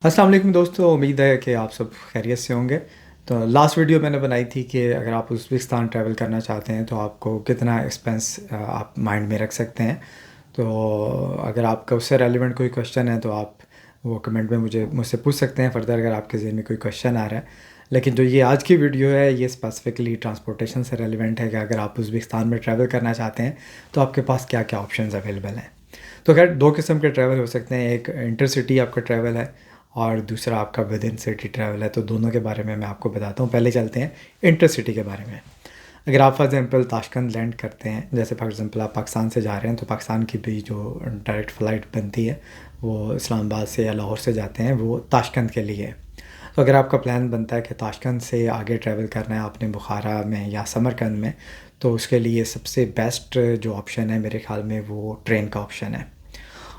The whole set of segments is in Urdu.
السلام علیکم دوستو، امید ہے کہ آپ سب خیریت سے ہوں گے۔ تو لاسٹ ویڈیو میں نے بنائی تھی کہ اگر آپ ازبکستان ٹریول کرنا چاہتے ہیں تو آپ کو کتنا ایکسپینس آپ مائنڈ میں رکھ سکتے ہیں۔ تو اگر آپ کا اس سے ریلیونٹ کوئی کویشچن ہے تو آپ وہ کمنٹ میں مجھ سے پوچھ سکتے ہیں فردر، اگر آپ کے ذہن میں کوئی کویشچن آ رہا ہے۔ لیکن جو یہ آج کی ویڈیو ہے یہ اسپیسیفکلی ٹرانسپورٹیشن سے ریلیونٹ ہے کہ اگر آپ ازبکستان میں ٹریول کرنا چاہتے ہیں تو آپ کے پاس کیا کیا آپشنز اویلیبل ہیں۔ تو خیر، دو قسم کے ٹریول ہو سکتے ہیں، ایک انٹر سٹی آپ کا ٹریول ہے اور دوسرا آپ کا ود ان سٹی ٹریول ہے۔ تو دونوں کے بارے میں آپ کو بتاتا ہوں۔ پہلے چلتے ہیں انٹر سٹی کے بارے میں۔ اگر آپ فار ایگزامپل تاشکند لینڈ کرتے ہیں، جیسے فار ایگزامپل آپ پاکستان سے جا رہے ہیں، تو پاکستان کی بھی جو ڈائریکٹ فلائٹ بنتی ہے وہ اسلام آباد سے یا لاہور سے جاتے ہیں، وہ تاشکند کے لیے ہے۔ تو اگر آپ کا پلان بنتا ہے کہ تاشکند سے آگے ٹریول کرنا ہے آپ نے بخارا میں یا سمرقند میں، تو اس کے لیے سب سے بیسٹ جو آپشن ہے میرے خیال میں وہ ٹرین کا آپشن ہے۔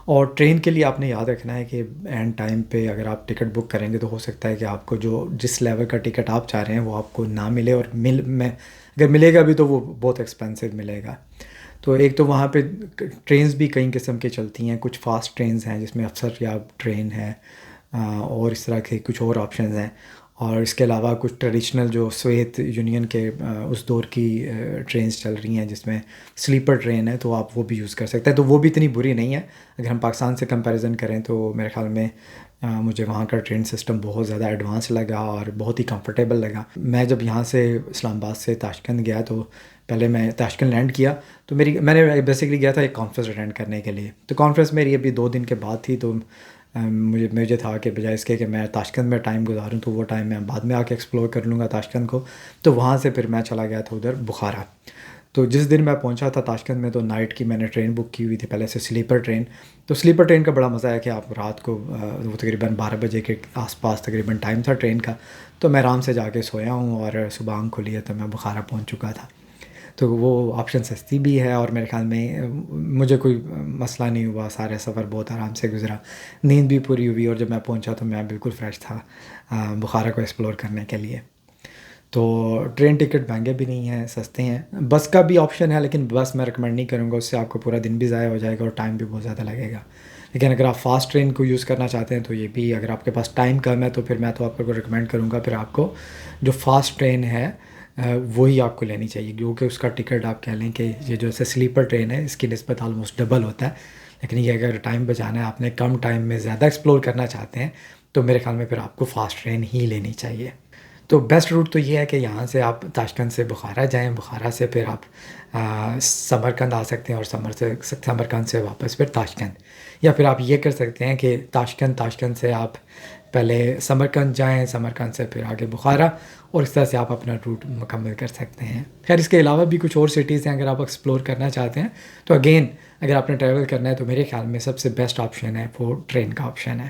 اور ٹرین کے لیے آپ نے یاد رکھنا ہے کہ اینڈ ٹائم پہ اگر آپ ٹکٹ بک کریں گے تو ہو سکتا ہے کہ آپ کو جس لیول کا ٹکٹ آپ چاہ رہے ہیں وہ آپ کو نہ ملے، اور اگر ملے گا بھی تو وہ بہت ایکسپینسو ملے گا۔ تو ایک تو وہاں پہ ٹرینز بھی کئی قسم کی چلتی ہیں، کچھ فاسٹ ٹرینز ہیں جس میں افسر یا ٹرین ہے، اور اس طرح کے کچھ اور آپشنز ہیں۔ اور اس کے علاوہ کچھ ٹریڈیشنل جو سوویت یونین کے اس دور کی ٹرینز چل رہی ہیں جس میں سلیپر ٹرین ہے، تو آپ وہ بھی یوز کر سکتے ہیں۔ تو وہ بھی اتنی بری نہیں ہے، اگر ہم پاکستان سے کمپیریزن کریں تو میرے خیال میں مجھے وہاں کا ٹرین سسٹم بہت زیادہ ایڈوانس لگا اور بہت ہی کمفرٹیبل لگا۔ میں جب یہاں سے اسلام آباد سے تاشکند گیا تو پہلے میں تاشکند لینڈ کیا، تو میں نے بیسکلی گیا تھا ایک کانفرنس اٹینڈ کرنے کے لیے۔ تو کانفرنس میری ابھی 2 دن کے بعد تھی، تو مجھے تھا کہ بجائے اس کے کہ میں تاشکند میں ٹائم گزاروں تو وہ ٹائم میں بعد میں آ کے ایکسپلور کر لوں گا تاشکند کو۔ تو وہاں سے پھر میں چلا گیا تھا ادھر بخارا۔ تو جس دن میں پہنچا تھا تاشکند میں تو نائٹ کی میں نے ٹرین بک کی ہوئی تھی پہلے سے، سلیپر ٹرین۔ تو سلیپر ٹرین کا بڑا مزہ ہے کہ آپ رات کو وہ تقریباً 12 بجے کے آس پاس تقریباً ٹائم تھا ٹرین کا، تو میں آرام سے جا کے سویا ہوں اور صبح آنکھ کھلی ہے تو میں بخارا پہنچ چکا تھا۔ تو وہ آپشن سستی بھی ہے اور میرے خیال میں مجھے کوئی مسئلہ نہیں ہوا، سارے سفر بہت آرام سے گزرا، نیند بھی پوری ہوئی، اور جب میں پہنچا تو میں بالکل فریش تھا بخارا کو ایکسپلور کرنے کے لیے۔ تو ٹرین ٹکٹ مہنگے بھی نہیں ہیں، سستے ہیں۔ بس کا بھی آپشن ہے لیکن بس میں ریکمینڈ نہیں کروں گا، اس سے آپ کو پورا دن بھی ضائع ہو جائے گا اور ٹائم بھی بہت زیادہ لگے گا۔ لیکن اگر آپ فاسٹ ٹرین کو یوز کرنا چاہتے ہیں تو یہ بھی، اگر آپ کے پاس ٹائم کم ہے تو پھر میں تو آپ کو ریکمینڈ کروں گا پھر آپ کو جو فاسٹ ٹرین ہے وہی آپ کو لینی چاہیے، کیونکہ اس کا ٹکٹ آپ کہہ لیں کہ یہ جو ایسے سلیپر ٹرین ہے اس کی نسبت آلموسٹ ڈبل ہوتا ہے۔ لیکن یہ اگر ٹائم بچانا ہے، آپ نے کم ٹائم میں زیادہ ایکسپلور کرنا چاہتے ہیں، تو میرے خیال میں پھر آپ کو فاسٹ ٹرین ہی لینی چاہیے۔ تو بیسٹ روٹ تو یہ ہے کہ یہاں سے آپ تاشکند سے بخارا جائیں، بخارا سے پھر آپ سمرقند آ سکتے ہیں، اور سمرقند سے واپس پھر تاشکند، یا پھر آپ یہ کر سکتے ہیں کہ تاشکند سے آپ پہلے سمرقند جائیں، سمرقند سے پھر آگے بخارا، اور اس طرح سے آپ اپنا روٹ مکمل کر سکتے ہیں۔ خیر، اس کے علاوہ بھی کچھ اور سٹیز ہیں اگر آپ ایکسپلور کرنا چاہتے ہیں، تو اگین اگر آپ نے ٹریول کرنا ہے تو میرے خیال میں سب سے بیسٹ آپشن ہے وہ ٹرین کا آپشن ہے۔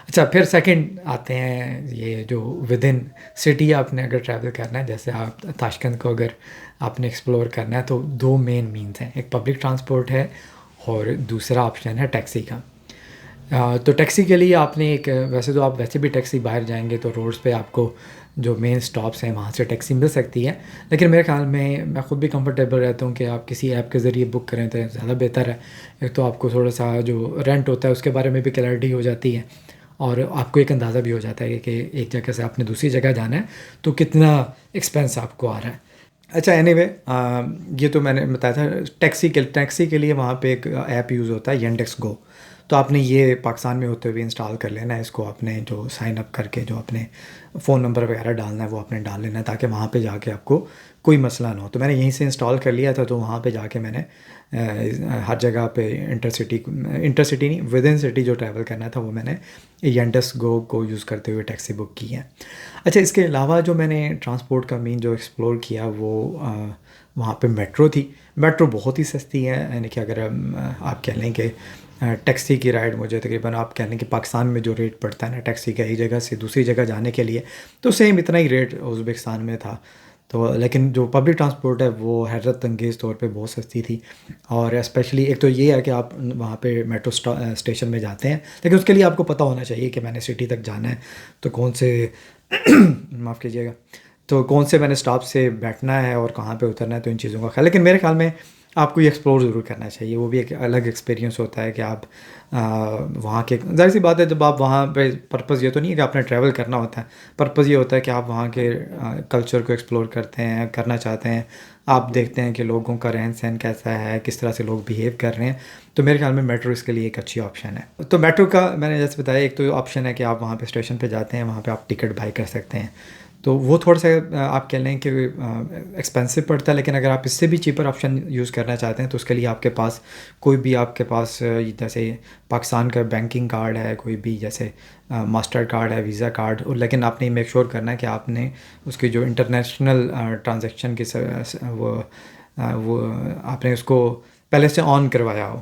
اچھا، پھر سیکنڈ آتے ہیں یہ جو ود ان سٹی آپ نے اگر ٹریول کرنا ہے، جیسے آپ تاشکند کو اگر آپ نے ایکسپلور کرنا ہے تو 2 مینس ہیں، ایک پبلک ٹرانسپورٹ ہے اور دوسرا آپشن ہے ٹیکسی کا۔ تو ٹیکسی کے لیے آپ نے ویسے تو آپ ویسے بھی ٹیکسی باہر جائیں گے تو روڈز پہ آپ کو جو مین سٹاپس ہیں وہاں سے ٹیکسی مل سکتی ہے، لیکن میرے خیال میں خود بھی کمفرٹیبل رہتا ہوں کہ آپ کسی ایپ کے ذریعے بک کریں تو زیادہ بہتر ہے۔ ایک تو آپ کو تھوڑا سا جو رینٹ ہوتا ہے اس کے بارے میں بھی کلیئرٹی ہو جاتی ہے، اور آپ کو ایک اندازہ بھی ہو جاتا ہے کہ ایک جگہ سے آپ نے دوسری جگہ جانا ہے تو کتنا ایکسپینس آپ کو آ رہا ہے۔ اچھا، اینی وے، یہ تو میں نے بتایا تھا۔ ٹیکسی کے لیے وہاں پہ ایک ایپ یوز ہوتا ہے ینڈیکس گو، تو آپ نے یہ پاکستان میں ہوتے ہوئے انسٹال کر لینا ہے اس کو، اپنے جو سائن اپ کر کے جو اپنے فون نمبر وغیرہ ڈالنا ہے وہ آپ نے ڈال لینا ہے تاکہ وہاں پہ جا کے آپ کو کوئی مسئلہ نہ ہو۔ تو میں نے یہیں سے انسٹال کر لیا تھا، تو وہاں پہ جا کے میں نے ہر جگہ پہ انٹر سٹی نہیں، ود ان سٹی جو ٹریول کرنا تھا وہ میں نے ینڈیکس گو کو یوز کرتے ہوئے ٹیکسی بک کی ہے۔ اچھا، اس کے علاوہ جو میں نے ٹرانسپورٹ کا مین جو ایکسپلور کیا وہ وہاں پہ میٹرو تھی۔ میٹرو بہت ہی سستی ہے، یعنی کہ اگر آپ کہہ لیں کہ ٹیکسی کی رائڈ مجھے تقریباً آپ کہہ لیں کہ پاکستان میں جو ریٹ پڑتا ہے نا ٹیکسی کا ایک جگہ سے دوسری جگہ جانے کے لیے، تو سیم اتنا ہی ریٹ ازبکستان میں تھا۔ تو لیکن جو پبلک ٹرانسپورٹ ہے وہ حیرت انگیز طور پہ بہت سستی تھی، اور اسپیشلی ایک تو یہ ہے کہ آپ وہاں پہ میٹرو اسٹیشن میں جاتے ہیں، لیکن اس کے لیے آپ کو پتہ ہونا چاہیے کہ میں نے سٹی تک جانا ہے تو کون سے معاف کیجیے گا، تو کون سے میں نے اسٹاپ سے بیٹھنا ہے اور کہاں پہ اترنا ہے، تو ان چیزوں کا خیال۔ لیکن میرے خیال میں آپ کو یہ ایکسپلور ضرور کرنا چاہیے. وہ بھی ایک الگ ایکسپیرینس ہوتا ہے کہ آپ وہاں کے، ظاہر سی بات ہے جب آپ وہاں پہ، پرپز یہ تو نہیں ہے کہ آپ نے ٹریول کرنا ہوتا ہے، پرپز یہ ہوتا ہے کہ آپ وہاں کے کلچر کو ایکسپلور کرتے ہیں، کرنا چاہتے ہیں. آپ دیکھتے ہیں کہ لوگوں کا رہن سہن کیسا ہے، کس طرح سے لوگ بیہیو کر رہے ہیں. تو میرے خیال میں میٹرو اس کے لیے ایک اچھی آپشن ہے. تو میٹرو کا میں نے جیسے بتایا، ایک تو آپشن ہے کہ آپ وہاں پہ اسٹیشن پہ جاتے ہیں، وہاں پہ آپ ٹکٹ بائی کر سکتے ہیں. تو وہ تھوڑا سا آپ کہہ لیں کہ ایکسپینسو پڑتا ہے، لیکن اگر آپ اس سے بھی چیپر آپشن یوز کرنا چاہتے ہیں تو اس کے لیے آپ کے پاس کوئی بھی، آپ کے پاس جیسے پاکستان کا بینکنگ کارڈ ہے، کوئی بھی جیسے ماسٹر کارڈ ہے، ویزا کارڈ، لیکن آپ نے میک شور کرنا ہے کہ آپ نے اس کی جو انٹرنیشنل ٹرانزیکشن کی وہ آپ نے اس کو پہلے سے آن کروایا ہو.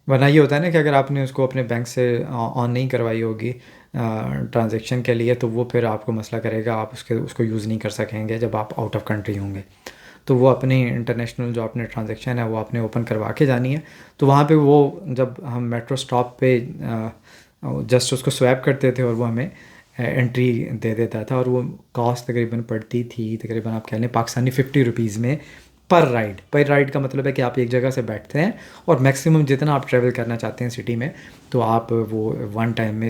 ورنہ یہ ہوتا ہے نا کہ اگر آپ نے اس کو اپنے بینک سے آن نہیں کروائی ہوگی ٹرانزیکشن کے لیے، تو وہ پھر آپ کو مسئلہ کرے گا، آپ اس کو یوز نہیں کر سکیں گے جب آپ آؤٹ آف کنٹری ہوں گے. تو وہ اپنی انٹرنیشنل جو اپنے ٹرانزیکشن ہے وہ آپ نے اوپن کروا کے جانی ہے. تو وہاں پہ وہ جب ہم میٹرو اسٹاپ پہ جسٹ اس کو سویپ کرتے تھے اور وہ ہمیں انٹری دے دیتا تھا، اور وہ کاسٹ تقریباً پڑتی تھی تقریباً آپ کہہ لیں پاکستانی 50 روپیز میں پر رائڈ. پر رائڈ کا مطلب ہے کہ آپ ایک جگہ سے بیٹھتے ہیں اور میکسیمم جتنا آپ ٹریول کرنا چاہتے ہیں سٹی میں، تو آپ وہ ون ٹائم میں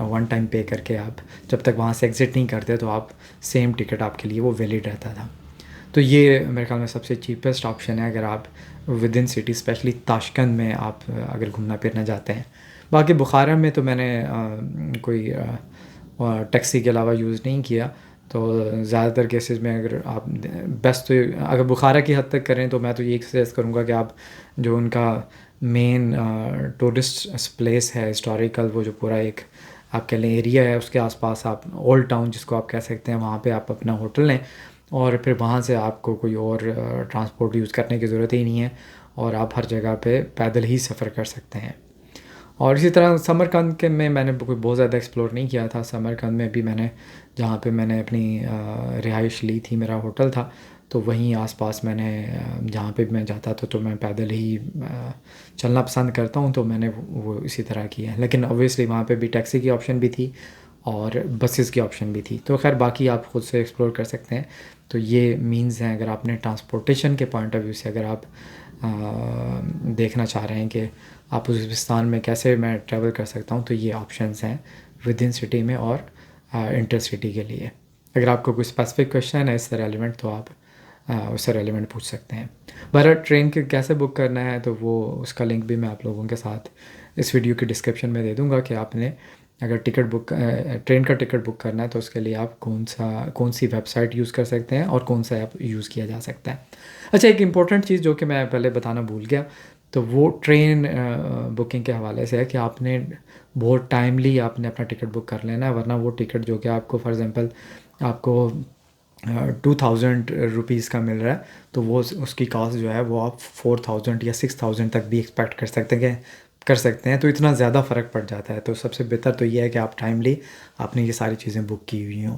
ون ٹائم پے کر کے آپ جب تک وہاں سے ایگزٹ نہیں کرتے تو آپ سیم ٹکٹ آپ کے لیے وہ ویلڈ رہتا تھا. تو یہ میرے خیال میں سب سے چیپسٹ آپشن ہے اگر آپ with in city, especially Tashkent میں آپ اگر گھومنا پھرنا جاتے ہیں. باقی بخارا میں تو میں نے کوئی ٹیکسی کے علاوہ یوز نہیں کیا. تو زیادہ تر کیسز میں اگر آپ بیسٹ، تو اگر بخارا کی حد تک کریں تو میں تو یہ سجیسٹ کروں گا کہ آپ جو ان کا مین ٹورسٹ پلیس ہے ہسٹوریکل، وہ جو پورا ایک آپ کہہ لیں ایریا ہے، اس کے آس پاس آپ اولڈ ٹاؤن جس کو آپ کہہ سکتے ہیں، وہاں پہ آپ اپنا ہوٹل لیں، اور پھر وہاں سے آپ کو کوئی اور ٹرانسپورٹ یوز کرنے کی ضرورت ہی نہیں ہے، اور آپ ہر جگہ پہ پیدل ہی سفر کر سکتے ہیں. اور اسی طرح سمرقند کے میں نے کوئی بہت زیادہ ایکسپلور نہیں کیا تھا. سمرقند میں بھی میں نے جہاں پہ میں نے اپنی رہائش لی تھی، میرا ہوٹل تھا، تو وہیں آس پاس میں نے جہاں پہ میں جاتا تھا تو میں پیدل ہی چلنا پسند کرتا ہوں، تو میں نے وہ اسی طرح کیا ہے. لیکن اوبویسلی وہاں پہ بھی ٹیکسی کی آپشن بھی تھی اور بسیز کی آپشن بھی تھی. تو خیر باقی آپ خود سے ایکسپلور کر سکتے ہیں. تو یہ مینز ہیں اگر آپ نے ٹرانسپورٹیشن کے پوائنٹ آف ویو سے اگر آپ دیکھنا چاہ رہے ہیں کہ آپ ازبکستان میں کیسے میں ٹریول کر سکتا ہوں، تو یہ آپشنز ہیں ود ان سٹی میں اور انٹر سٹی کے لیے. اگر آپ کو کوئی اسپیسیفک کویشچن ہے اس سے ریلیونٹ تو آپ اس سے ریلیونٹ پوچھ سکتے ہیں. بہرحال ٹرین کے کیسے بک کرنا ہے تو وہ اس کا لنک بھی میں آپ لوگوں کے ساتھ اس ویڈیو کی ڈسکرپشن میں دے دوں گا کہ آپ نے اگر ٹرین کا ٹکٹ بک کرنا ہے تو اس کے لیے آپ کون سی ویب سائٹ یوز کر سکتے ہیں اور کون سا ایپ یوز کیا جا سکتا ہے. اچھا، ایک امپورٹنٹ چیز جو کہ میں پہلے بتانا بھول گیا، تو وہ ٹرین بکنگ کے حوالے سے ہے کہ آپ نے بہت ٹائملی آپ نے اپنا ٹکٹ بک کر لینا ہے، ورنہ وہ ٹکٹ جو کہ آپ کو فار ایگزامپل آپ کو 2000 روپیز کا مل رہا ہے، تو وہ اس کی کاسٹ جو ہے وہ آپ 4000 یا 6000 تک بھی ایکسپیکٹ کر سکتے ہیں. تو اتنا زیادہ فرق پڑ جاتا ہے. تو سب سے بہتر تو یہ ہے کہ آپ ٹائملی آپ نے یہ ساری چیزیں بک کی ہوئی ہوں.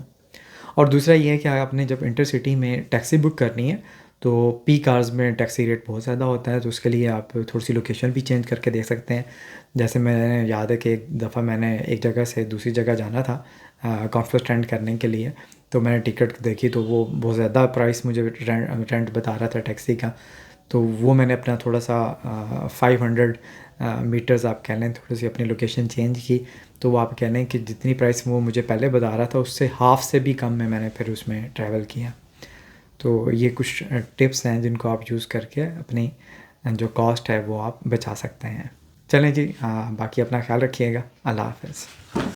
اور دوسرا یہ ہے کہ آپ نے جب انٹر سٹی میں ٹیکسی بک کرنی ہے تو پیک آورز میں ٹیکسی ریٹ بہت زیادہ ہوتا ہے، تو اس کے لیے آپ تھوڑی سی لوکیشن بھی چینج کر کے دیکھ سکتے ہیں. جیسے میں نے یاد ہے کہ ایک دفعہ میں نے ایک جگہ سے دوسری جگہ جانا تھا کانفرنس اٹینڈ کرنے کے لیے، تو میں نے ٹکٹ دیکھی تو وہ بہت زیادہ پرائس مجھے رینٹ بتا رہا تھا ٹیکسی کا. تو وہ میں نے اپنا تھوڑا سا 500 میٹرز آپ کہہ لیں تھوڑی سی اپنی لوکیشن چینج کی، تو وہ آپ کہہ لیں کہ جتنی پرائس وہ مجھے پہلے بتا رہا تھا اس سے ہاف سے بھی کم میں نے پھر اس میں ٹریول کیا. تو یہ کچھ ٹپس ہیں جن کو آپ یوز کر کے اپنی جو کاسٹ ہے وہ آپ بچا سکتے ہیں. چلیں جی، باقی اپنا خیال رکھیے گا. اللہ حافظ.